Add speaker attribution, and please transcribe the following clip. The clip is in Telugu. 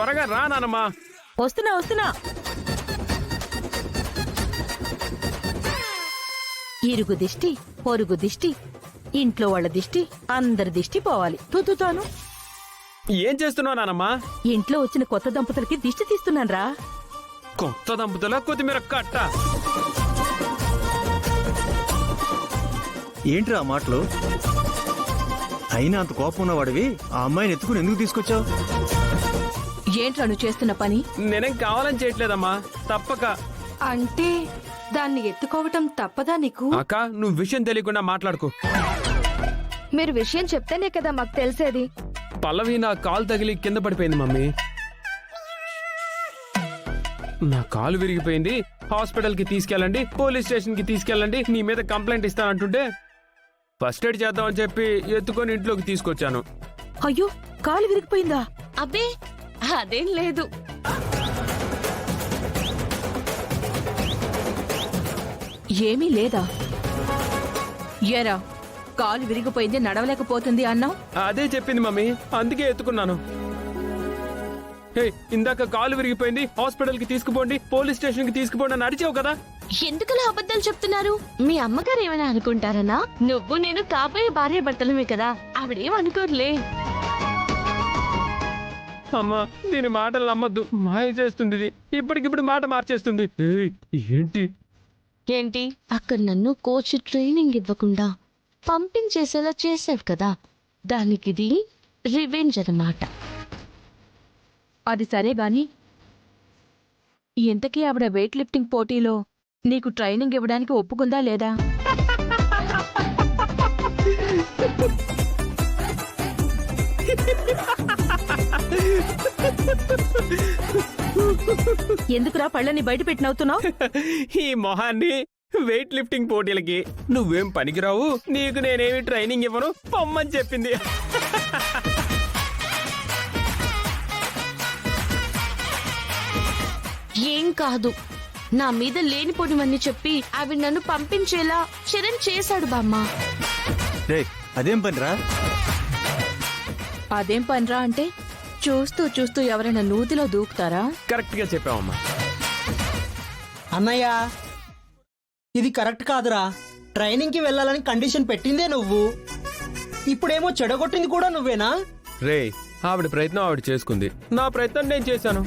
Speaker 1: త్వరగా రా నానమ్మా.
Speaker 2: వస్తున్నా. ఇరుగు దిష్టి, పొరుగు దిష్టి, ఇంట్లో వాళ్ళ దిష్టి, అందరి దిష్టి పోవాలి. తుతుతాను.
Speaker 1: ఏం చేస్తున్నావు నానమ్మా?
Speaker 2: ఇంట్లో వచ్చిన కొత్త దంపతులకి దిష్టి తీస్తున్నాన్రా.
Speaker 1: కొత్త దంపతుల కొత్తిమీర కట్ట.
Speaker 3: ఏంట్రా ఆ మాటలు? అయినా అంత కోపం ఉన్నవాడివి ఆ అమ్మాయిని ఎత్తుకుని ఎందుకు తీసుకొచ్చావు?
Speaker 2: ఏంట్రా నువ్వు చేస్తున్న పని?
Speaker 1: నేనేం కావాలని చేయట్లేదమ్మా, తప్పక.
Speaker 4: అంటే దాన్ని ఎత్తుకోవటం తప్పదా నీకు?
Speaker 1: అక్క, నువ్వు విషయం తెలియకుండా మాట్లాడుకో.
Speaker 4: మీరు విషయం చెప్తేనే కదా మాకు తెలిసేది.
Speaker 1: పల్లవి నా కాలు తగిలి కింద పడిపోయింది మమ్మీ. నా కాలు విరిగిపోయింది, హాస్పిటల్ కి తీసుకెళ్ళండి, పోలీస్ స్టేషన్ కి తీసుకెళ్ళండి, నీ మీద కంప్లైంట్ ఇస్తానంటుంటే ఫస్ట్ ఎయిడ్ చేద్దామని చెప్పి ఎత్తుకొని ఇంట్లోకి తీసుకొచ్చాను.
Speaker 2: అయ్యో, కాలు విరిగిపోయిందా?
Speaker 4: అబ్బే అదేం లేదు.
Speaker 2: ఏమీ లేదా? ఏరా, కాలు విరిగిపోయింది, నడవలేకపోతుంది అన్నావు.
Speaker 1: అదే చెప్పింది మమ్మీ, అందుకే ఎత్తుకున్నాను. హే, ఇందాక కాలు విరిగిపోయింది, హాస్పిటల్ కి తీసుకుపోండి, పోలీస్ స్టేషన్ కి తీసుకుపోండి అని అడిచావు కదా.
Speaker 4: ఎందుకలా అబద్ధాలు చెప్తున్నారు? మీ అమ్మగారు ఏమైనా అనుకుంటారనా? నువ్వు నేను కాబోయే భార్య భర్తలమే కదా, ఆవిడేమనుకోర్లే.
Speaker 1: అమ్మా, దీని మాటలు నమ్మద్దు, మాయ చేస్తుంది ఇది. ఇప్పటికిప్పుడు మాట మార్చేస్తుంది.
Speaker 4: ఏంటి అక్కడ నన్ను కోచ్ ట్రైనింగ్ ఇవ్వకుండా పంపించేసేలా చేసావు కదా, దానికిది రివెంజ్ అన్నమాట.
Speaker 2: అది సరే గాని, ఇంతకీ ఆవిడ వెయిట్ లిఫ్టింగ్ పోటీలో నీకు ట్రైనింగ్ ఇవ్వడానికి ఒప్పుకుందా లేదా? ఎందుకురా పళ్ళని బయట పెట్టి నవ్వుతున్నావు?
Speaker 1: ఈ మొహాన్ని వెయిట్ లిఫ్టింగ్ పోటీలకి నువ్వేం పనికిరావు, నీకు నేనేమి ట్రైనింగ్ ఇవ్వను, పొమ్మని చెప్పింది.
Speaker 4: ఏం కాదు, నా మీద లేనిపోనివన్నీ చెప్పి అవి నన్ను పంపించేలా చరణ్ చేశాడు బామ్మ.
Speaker 3: అదేం పనిరా?
Speaker 2: అదేం పనిరా అంటే చూస్తూ చూస్తూ ఎవరైనా నూతిలో దూకుతారా?
Speaker 1: కరెక్ట్ గా చెప్పావమ్మా.
Speaker 5: అన్నయ్య, ఇది కరెక్ట్ కాదురా. ట్రైనింగ్ కి వెళ్ళాలని కండిషన్ పెట్టిందే నువ్వు, ఇప్పుడేమో చెడగొట్టింది కూడా నువ్వేనా?
Speaker 1: రే, ఆవిడ ప్రయత్నం ఆవిడ చేసుకుంది, నా ప్రయత్నం నేను చేశాను.